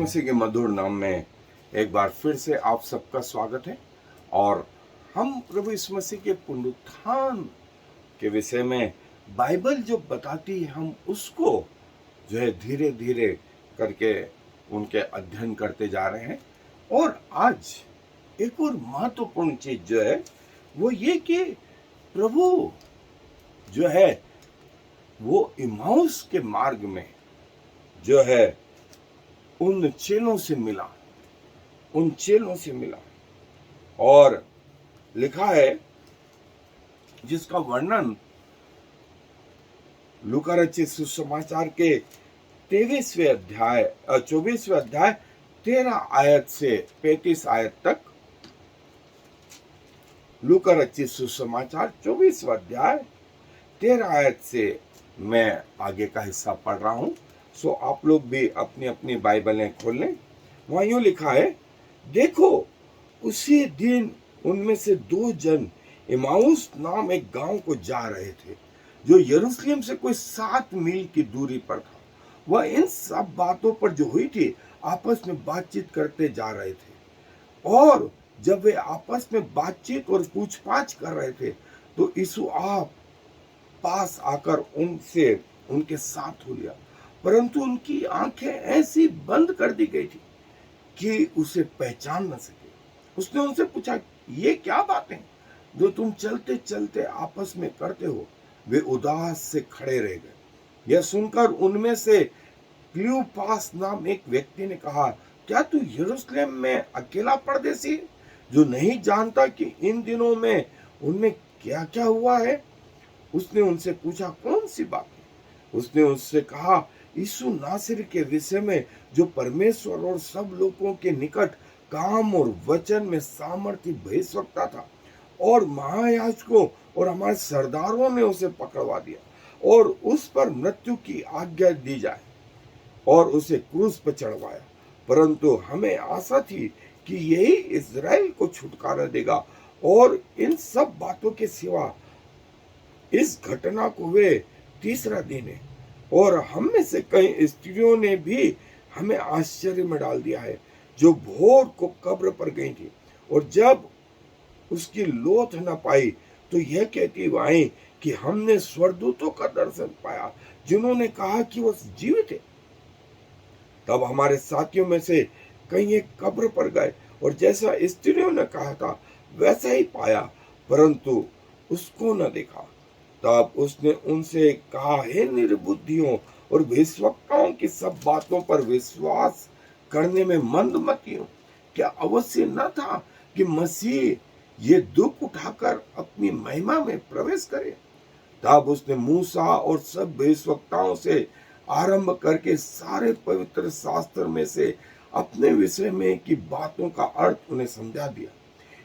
मसीह के मधुर नाम में एक बार फिर से आप सबका स्वागत है। और हम प्रभु यीशु मसीह के पुनरुत्थान के विषय में बाइबल जो बताती है, हम उसको जो है धीरे धीरे करके उनके अध्ययन करते जा रहे हैं। और आज एक और महत्वपूर्ण चीज जो है वो ये कि प्रभु जो है वो इम्माउस के मार्ग में जो है उन चेलों से मिला और लिखा है, जिसका वर्णन लूका रचित सुसमाचार के 23वें अध्याय 24वें अध्याय 13 आयत से 35 आयत तक। लूका रचित सुसमाचार 24वां अध्याय 13 आयत से मैं आगे का हिस्सा पढ़ रहा हूं। सो आप लोग भी अपनी अपनी बाइबलें खोल लें। वहां यूं लिखा है, देखो उसी दिन उनमें से 2 जन इम्माउस नाम एक गांव को जा रहे थे, जो यरूशलेम से कोई 7 मील की दूरी पर था। वह इन सब बातों पर जो हुई थी आपस में बातचीत करते जा रहे थे। और जब वे आपस में बातचीत और पूछताछ कर रहे थे तो यीशु आप पास आकर उनके साथ हो लिया, परंतु उनकी आंखें ऐसी बंद कर दी गई थी कि उसे पहचान न सके। उसने उनसे पूछा, ये क्या बातें जो तुम चलते चलते आपस में करते हो? वे उदास से खड़े रह गए। यह सुनकर उनमें से क्लियोपास नाम एक व्यक्ति ने कहा, क्या तू यरूशलेम में अकेला परदेसी है, जो नहीं जानता कि इन दिनों में उनमें क्या क्या हुआ है? उसने उनसे पूछा, कौन सी बातें? उसने उससे कहा, यीशु नासरी के विषय में, जो परमेश्वर और सब लोगों के निकट काम और वचन में सामर्थ्य भविष्यवक्ता था, और महायाजकों और हमारे सरदारों ने उसे पकड़वा दिया और उस पर मृत्यु की आज्ञा दी जाए और उसे क्रूस पर चढ़वाया। परंतु हमें आशा थी कि यही इज़राइल को छुटकारा देगा। और इन सब बातों के सिवा इस घटना को वे 3रा दिन है, और हम में से कई स्त्रियों ने भी हमें आश्चर्य में डाल दिया है, जो भोर को कब्र पर गई थी और जब उसकी लोथ न पाई तो यह कहती आई कि हमने स्वर्गदूतों का दर्शन पाया, जिन्होंने कहा कि वह जीवित है। तब हमारे साथियों में से कई एक कब्र पर गए और जैसा स्त्रियों ने कहा था वैसा ही पाया, परंतु उसको न देखा। तब उसने उनसे कहा, हे निर्बुद्धियों और भविष्यवक्ताओं की सब बातों पर विश्वास करने में मंदमतियों, क्या अवश्य न था कि मसीह ये दुख उठाकर अपनी महिमा में प्रवेश करे? तब उसने मूसा और सब भविष्यवक्ताओं से आरंभ करके सारे पवित्र शास्त्र में से अपने विषय में की बातों का अर्थ उन्हें समझा दिया।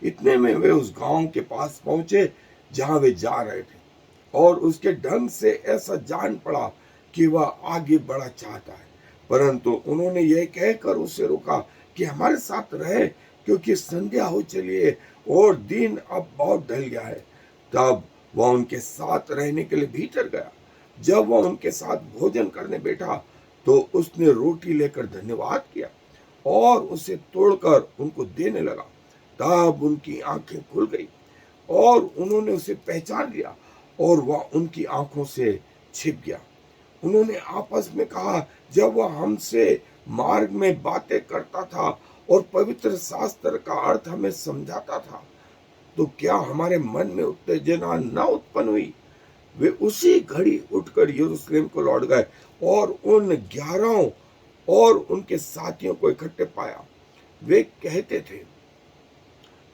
इतने में वे उस गांव के पास पहुंचे जहां वे जा रहे थे, और उसके ढंग से ऐसा जान पड़ा कि वह आगे बढ़ा चाहता है, परंतु उन्होंने यह कहकर उसे रोका कि हमारे साथ रहे, क्योंकि संध्या हो चली है और दिन अब बहुत ढल गया है। तब वह उनके साथ रहने के लिए भीतर गया। जब वह उनके साथ भोजन करने बैठा तो उसने रोटी लेकर धन्यवाद किया और उसे तोड़कर उनको देने लगा। तब उनकी आंखें खुल गई और उन्होंने उसे पहचान लिया, और वह उनकी आंखों से छिप गया। उन्होंने आपस में कहा, जब वह हमसे मार्ग में बातें करता था और पवित्र शास्त्र का अर्थ हमें समझाता था, तो क्या हमारे मन में उत्तेजना न उत्पन्न हुई? वे उसी घड़ी उठकर यरूशलेम को लौट गए और उन 11 और उनके साथियों को इकट्ठे पाया। वे कहते थे,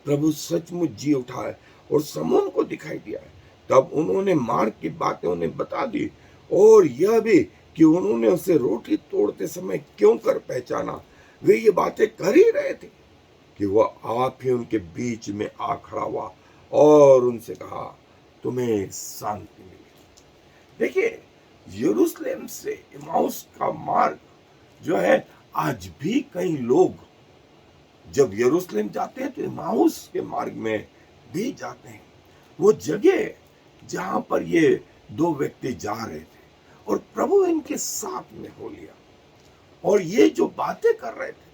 प्रभु सचमुच जी उठा है और समूह को दिखाई दिया है। तब उन्होंने मार्ग की बातें उन्हें बता दी, और यह भी कि उन्होंने उसे रोटी तोड़ते समय क्यों कर पहचाना। वे ये बातें कर ही रहे थे कि वह आप ही उनके बीच में आ खड़ा हुआ और उनसे कहा, तुम्हें शांति मिली। देखिए, यरूशलेम से इम्माउस का मार्ग जो है, आज भी कई लोग जब यरूशलेम जाते हैं तो इम्माउस के मार्ग में भी जाते हैं। वो जगह जहां पर ये 2 व्यक्ति जा रहे थे और प्रभु इनके साथ में हो लिया, और ये जो बातें कर रहे थे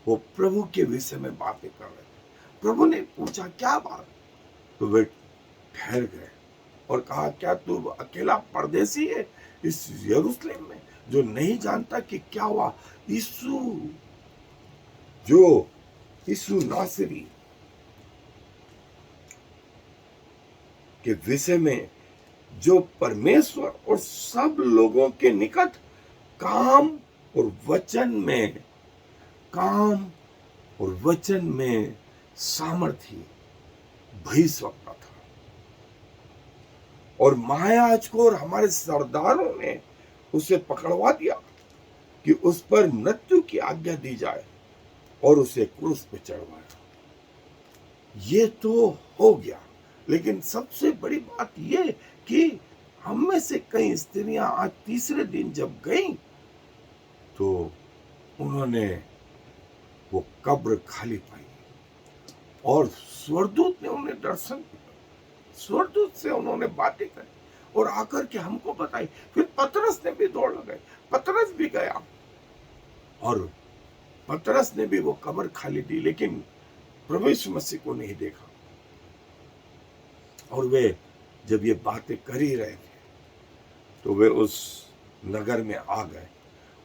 वो प्रभु के विषय में बातें कर रहे थे। प्रभु ने पूछा क्या बात, तो वे ठहर गए और कहा क्या तू अकेला परदेसी है इस यरूशलेम में जो नहीं जानता कि क्या हुआ यीशु नासरी के विषय में, जो परमेश्वर और सब लोगों के निकट काम और वचन में सामर्थी भविष्यवक्ता था। और महायाजकों और हमारे सरदारों ने उसे पकड़वा दिया कि उस पर मृत्यु की आज्ञा दी जाए और उसे क्रूस पे चढ़वाया। ये तो हो गया, लेकिन सबसे बड़ी बात ये कि हम में से कई स्त्रियां आज तीसरे दिन जब गईं तो उन्होंने वो कब्र खाली पाई और स्वर्गदूत ने उन्हें दर्शन दिया, स्वर्गदूत से उन्होंने बातें करी और आकर के हमको बताई। फिर पतरस ने भी दौड़ लगाई, पतरस भी गया और पतरस ने भी वो कब्र खाली दी, लेकिन प्रभु यीशु मसीह को नहीं देखा। और वे जब ये बातें कर ही रहे थे तो वे उस नगर में आ गए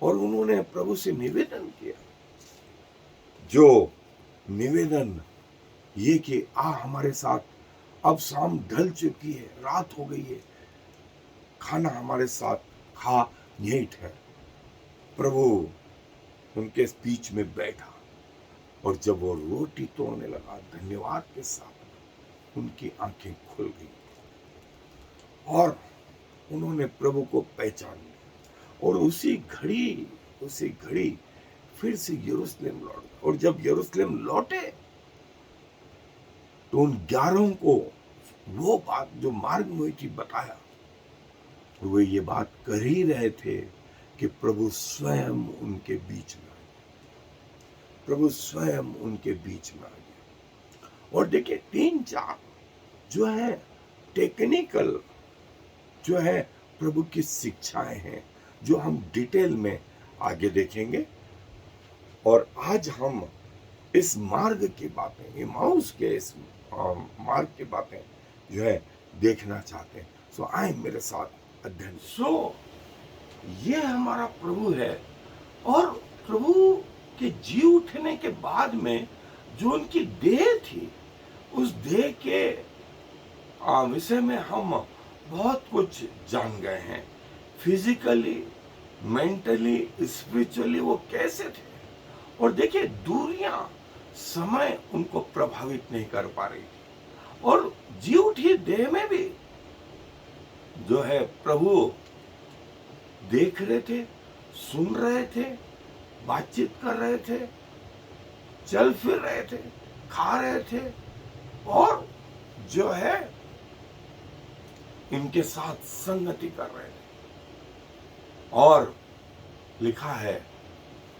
और उन्होंने प्रभु से निवेदन किया, जो निवेदन ये कि हमारे साथ, अब शाम ढल चुकी है, रात हो गई है, खाना हमारे साथ खा यहीं ठहर। प्रभु उनके बीच में बैठा और जब वो रोटी तोड़ने लगा धन्यवाद के साथ उनकी आंखें खुल गई और उन्होंने प्रभु को पहचान लिया और उसी घड़ी फिर से यरूशलेम लौट गए। और जब यरूशलेम लौटे तो उन 11 को वो बात जो मार्ग में हुई थी बताया। वे ये बात कर ही रहे थे कि प्रभु स्वयं उनके बीच में आ गया, प्रभु स्वयं उनके बीच में आ गया। और देखिए 3-4 जो है टेक्निकल जो है प्रभु की शिक्षाएं हैं जो हम डिटेल में आगे देखेंगे। और आज हम इस मार्ग की बातें, इमाउस के इस मार्ग की बातें जो है देखना चाहते हैं। सो आए मेरे साथ अध्ययन। ये हमारा प्रभु है और प्रभु के जी उठने के बाद में जो उनकी देह थी, उस देह के विषय में हम बहुत कुछ जान गए हैं। फिजिकली, मेंटली, स्पिरिचुअली वो कैसे थे। और देखिए दूरियां, समय उनको प्रभावित नहीं कर पा रही थी और जी उठी देह में भी जो है प्रभु देख रहे थे, सुन रहे थे, बातचीत कर रहे थे, चल फिर रहे थे, खा रहे थे और जो है इनके साथ संगति कर रहे थे। और लिखा है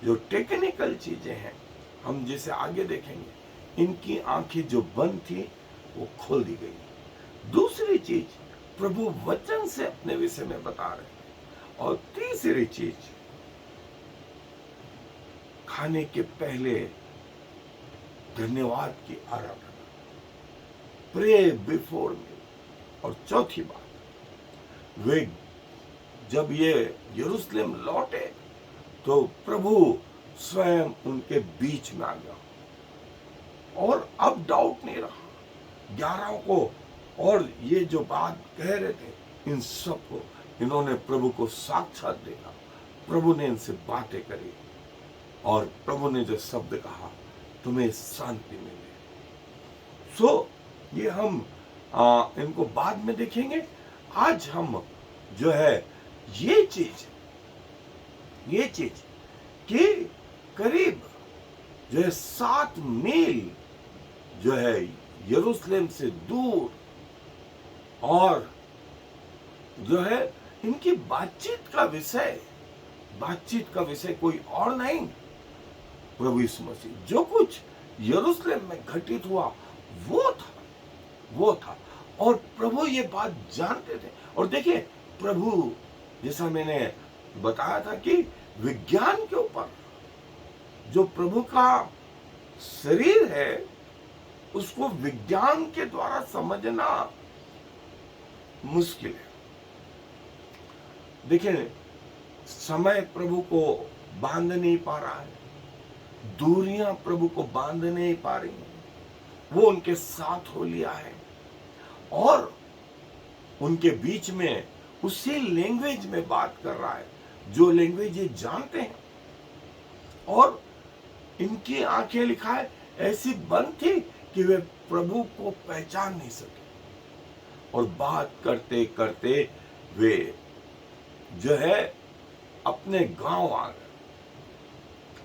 जो टेक्निकल चीजें हैं हम जिसे आगे देखेंगे, इनकी आंखें जो बंद थी वो खोल दी गई। दूसरी चीज प्रभु वचन से अपने विषय में बता रहे हैं। और तीसरी चीज खाने के पहले धन्यवाद की आराधना, प्रे बिफोर मी। और चौथी बात, वे जब ये यरूशलेम लौटे तो प्रभु स्वयं उनके बीच में आ गया और अब डाउट नहीं रहा 11 को। और ये जो बात कह रहे थे इन सब को, इन्होंने प्रभु को साक्षात देखा, प्रभु ने इनसे बातें करी और प्रभु ने जो शब्द कहा तुम्हें शांति मिले। ये हम इनको बाद में देखेंगे। आज हम जो है ये चीज कि करीब जो है 7 मील जो है यरूशलेम से दूर और जो है इनकी बातचीत का विषय कोई और नहीं, प्रभु यीशु मसीह। जो कुछ यरूशलेम में घटित हुआ वो था और प्रभु ये बात जानते थे। और देखिए प्रभु, जैसा मैंने बताया था कि विज्ञान के ऊपर जो प्रभु का शरीर है उसको विज्ञान के द्वारा समझना मुश्किल है। देखिए, समय प्रभु को बांध नहीं पा रहा है, दूरियां प्रभु को बांध नहीं पा रही हैं। वो उनके साथ हो लिया है और उनके बीच में उसी लैंग्वेज में बात कर रहा है जो लैंग्वेज ये जानते हैं। और इनकी आंखें, लिखा है, ऐसी बंद थी कि वे प्रभु को पहचान नहीं सके। और बात करते करते वे जो है अपने गांव आ गए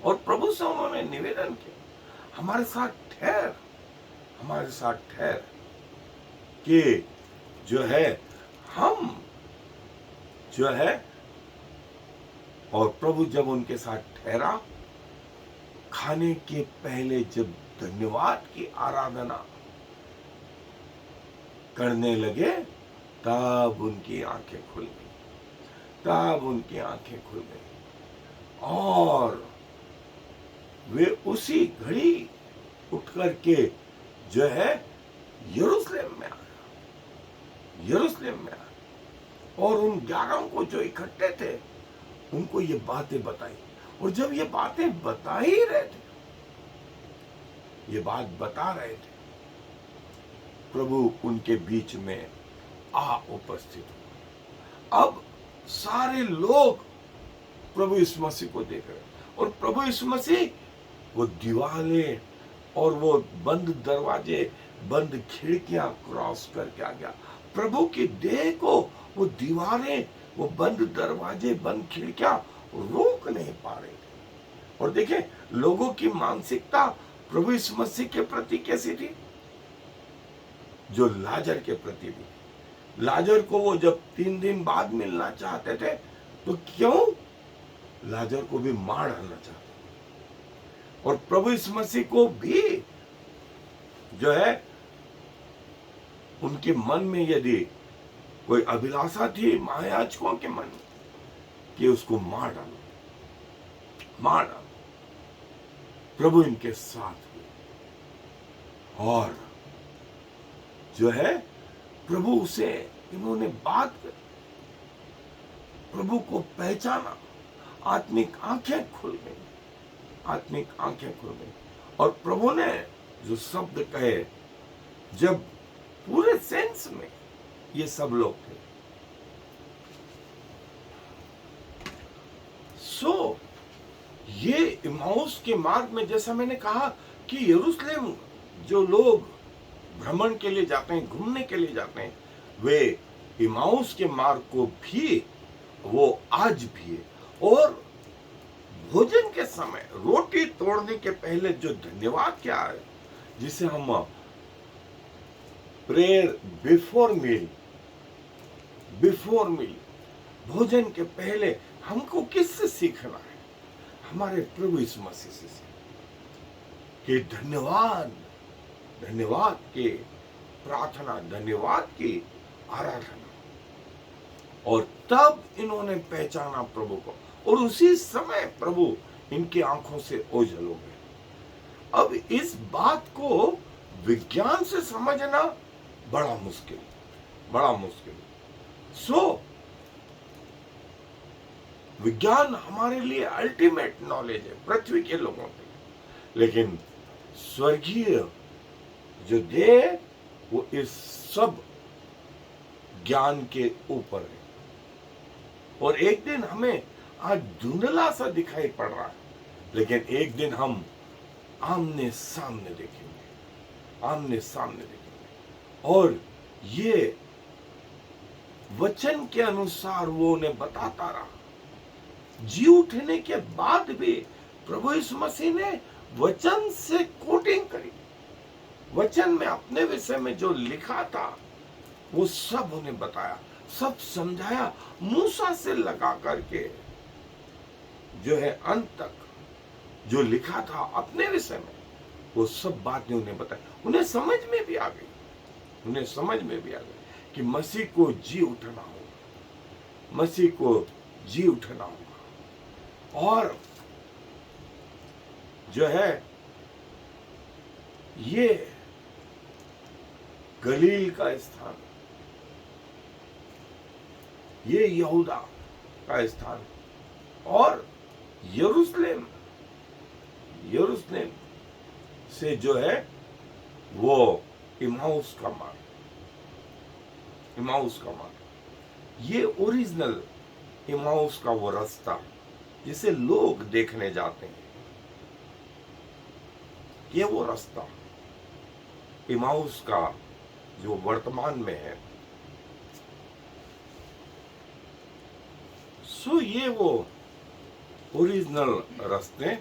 और प्रभु से उन्होंने निवेदन किया, हमारे साथ ठहर, हमारे साथ ठहर, कि जो है हम जो है। और प्रभु जब उनके साथ ठहरा, खाने के पहले जब धन्यवाद की आराधना करने लगे, तब उनकी आंखें खुल गई, तब उनकी आंखें खुल गई और वे उसी घड़ी उठ करके जो है यरूशलेम में आए, यरूशलेम में आए। और उन 11 को जो इकट्ठे थे उनको ये बातें बताई। और जब ये बातें बता ही रहे थे, ये बात बता रहे थे, प्रभु उनके बीच में आ उपस्थित हुआ। अब सारे लोग प्रभु यीशु मसीह को देख रहे, और प्रभु यीशु मसीह वो दीवारें और वो बंद दरवाजे, बंद खिड़कियां क्रॉस करके आ गया। प्रभु की देह को वो दीवारें, वो बंद दरवाजे, बंद खिड़कियां रोक नहीं पा रहे थे। और देखें, लोगों की मानसिकता प्रभु यीशु मसीह के प्रति कैसी थी, जो लाजर के प्रति भी। लाजर को वो जब 3 दिन बाद मिलना चाहते थे, तो क्यों लाजर को भी मार डालना चाहते। और प्रभु यीशु मसीह को भी जो है उनके मन में यदि कोई अभिलाषा थी, महायाजकों के मन में, कि उसको मार डालो, मार डालो, प्रभु इनके साथ हुए। और जो है प्रभु से इन्होंने बात करी, प्रभु को पहचाना, आत्मिक आंखें खुल गई, आत्मिक आंखें खुल गई। और प्रभु ने जो शब्द कहे, जब पूरे सेंस में ये सब लोग थे, सो ये इमाउस के मार्ग में, जैसा मैंने कहा कि यरूशलेम जो लोग भ्रमण के लिए जाते हैं, घूमने के लिए जाते हैं, वे इमाउस के मार्ग को भी वो आज भी है। और भोजन के समय रोटी तोड़ने के पहले जो धन्यवाद क्या है, जिसे हम prayer before meal, before meal, भोजन के पहले हमको किससे सीखना है? हमारे प्रभु यीशु मसीह से कि धन्यवाद, धन्यवाद की प्रार्थना, धन्यवाद की आराधना। और तब इन्होंने पहचाना प्रभु को, और उसी समय प्रभु इनकी आंखों से ओझल हो गए। अब इस बात को विज्ञान से समझना बड़ा मुश्किल, बड़ा मुश्किल। सो विज्ञान हमारे लिए अल्टीमेट नॉलेज है पृथ्वी के लोगों के, लेकिन स्वर्गीय जो देह वो इस सब ज्ञान के ऊपर है। और एक दिन हमें आज धुंधला सा दिखाई पड़ रहा है, लेकिन एक दिन हम आमने सामने देखेंगे, आमने सामने देखेंगे। और ये वचन के अनुसार वो उन्हें बताता रहा। जी उठने के बाद भी प्रभु यीशु मसीह ने वचन से कोटिंग करी, वचन में अपने विषय में जो लिखा था वो सब उन्हें बताया, सब समझाया, मूसा से लगा करके जो है अंत तक जो लिखा था अपने विषय में, वो सब बातें उन्हें बताई। उन्हें समझ में भी आ गई, उन्हें समझ में भी आ गई कि मसीह को जी उठना होगा, मसीह को जी उठना होगा। और जो है प्रभु यीशु मसीह ने जो सब बातें उन्हें बताई, उन्हें समझ में भी आ गई, उन्हें समझ में भी आ गई कि मसीह को जी उठना होगा, मसीह को जी उठना होगा। और जो है जो है ये गलील का स्थान, ये यहूदा का स्थान, और यरूशलेम से जो है वो इमाउस का मार्ग, ये ओरिजिनल इमाउस का वो रास्ता जिसे लोग देखने जाते हैं, ये वो रास्ता इमाउस का जो वर्तमान में है। सो ये वो ओरिजिनल रास्ते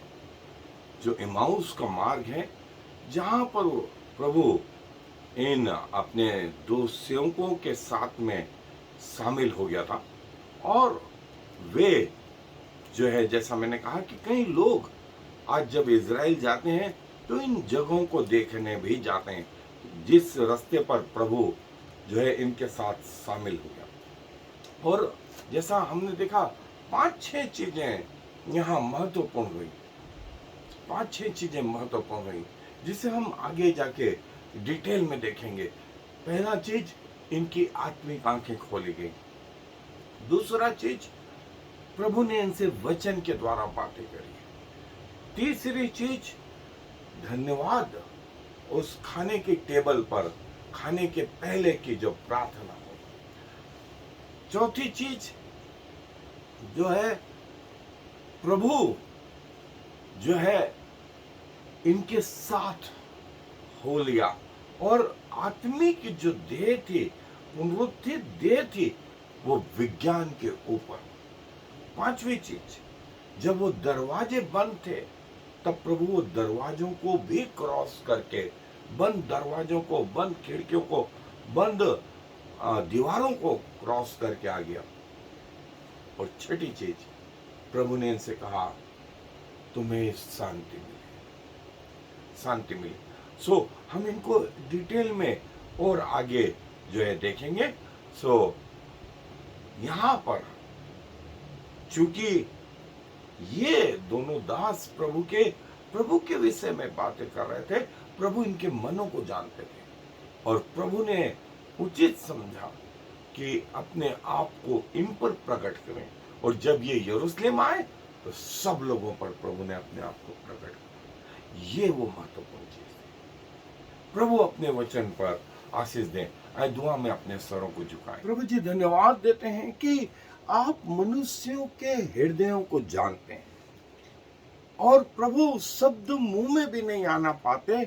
जो इमाउस का मार्ग है, जहां पर प्रभु इन अपने दो सेवकों के साथ में शामिल हो गया था। और वे जो है, जैसा मैंने कहा कि कई लोग आज जब इजराइल जाते हैं तो इन जगहों को देखने भी जाते हैं, जिस रास्ते पर प्रभु जो है इनके साथ शामिल हो गया। और जैसा हमने देखा 5-6 चीजें यहाँ महत्वपूर्ण हुई, 5-6 चीजें महत्वपूर्ण हुई, जिसे हम आगे जाके डिटेल में देखेंगे। पहला चीज, इनकी आत्मिक आंखें खोली गई। दूसरा चीज, प्रभु ने इनसे वचन के द्वारा बातें करी। तीसरी चीज, धन्यवाद, उस खाने की टेबल पर खाने के पहले की जो प्रार्थना हो। चौथी चीज जो है, प्रभु जो है इनके साथ हो लिया, और आत्मिक की जो देह थी, पुनरुत्थित देह थी, वो विज्ञान के ऊपर। पांचवी चीज, जब वो दरवाजे बंद थे तब प्रभु वो दरवाजों को भी क्रॉस करके, बंद दरवाजों को, बंद खिड़कियों को, बंद दीवारों को क्रॉस करके आ गया। और छठी चीज, प्रभु ने इनसे कहा तुम्हें शांति मिली। सो हम इनको डिटेल में और आगे जो है देखेंगे। सो यहां पर चूंकि ये दोनों दास प्रभु के विषय में बातें कर रहे थे, प्रभु इनके मनों को जानते थे, और प्रभु ने उचित समझा कि अपने आप को इन पर प्रकट करें। और जब ये यरूशलेम आए तो सब लोगों पर प्रभु ने अपने आप को प्रकट किया। ये वो महत्वपूर्ण चीज है। प्रभु अपने वचन पर आशीष दें। आए दुआ में अपने स्वरों को झुकाएं। प्रभु जी, धन्यवाद देते हैं कि आप मनुष्यों के हृदयों को जानते हैं, और प्रभु शब्द मुंह में भी नहीं आना पाते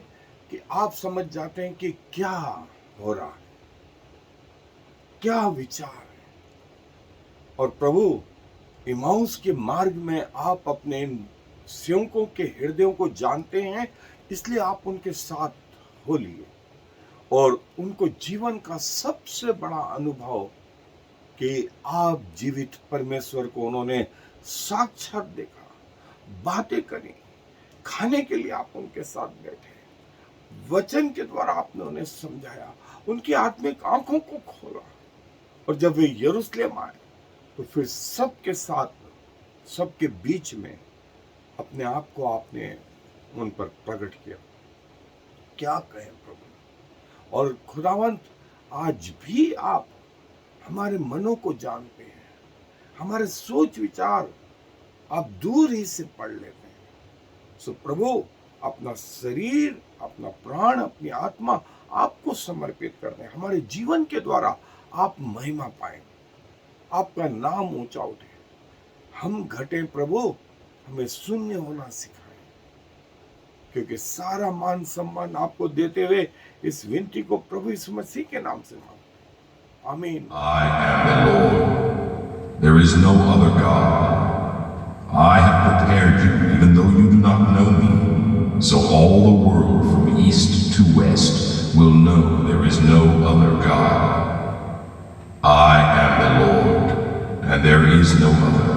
कि आप समझ जाते हैं कि क्या हो रहा है, क्या विचार है। और प्रभु, इमाउस के मार्ग में आप अपने इन सेवकों के हृदयों को जानते हैं, इसलिए आप उनके साथ हो लिए, और उनको जीवन का सबसे बड़ा अनुभव कि आप जीवित परमेश्वर को उन्होंने साक्षात देखा, बातें करी, खाने के लिए आप उनके साथ बैठे, वचन के द्वारा आपने उन्हें समझाया, उनकी आत्मिक आंखों को खोला। और जब वे यरूशलेम आए तो फिर सबके साथ, सबके बीच में अपने आप को आपने उन पर प्रकट किया। क्या कहें प्रभु। और खुदावंत, आज भी आप हमारे मनों को जानते हैं, हमारे सोच विचार आप दूर ही से पढ़ लेते हैं। सो प्रभु, अपना शरीर, अपना प्राण, अपनी आत्मा आपको समर्पित कर दें। हमारे जीवन के द्वारा आप महिमा पाएं, आपका नाम ऊंचा उठे। हम घटे प्रभु, हमें शून्य होना सिखाएं, क्योंकि सारा मान सम्मान आपको देते हुए इस विनती को प्रभु यीशु मसीह के नाम से मांगते हैं। आमीन। I am the Lord. There is no other God. I have prepared you, even though you do not know me, so all the world from east to west will know there is no other God. I am the Lord, and there is no other.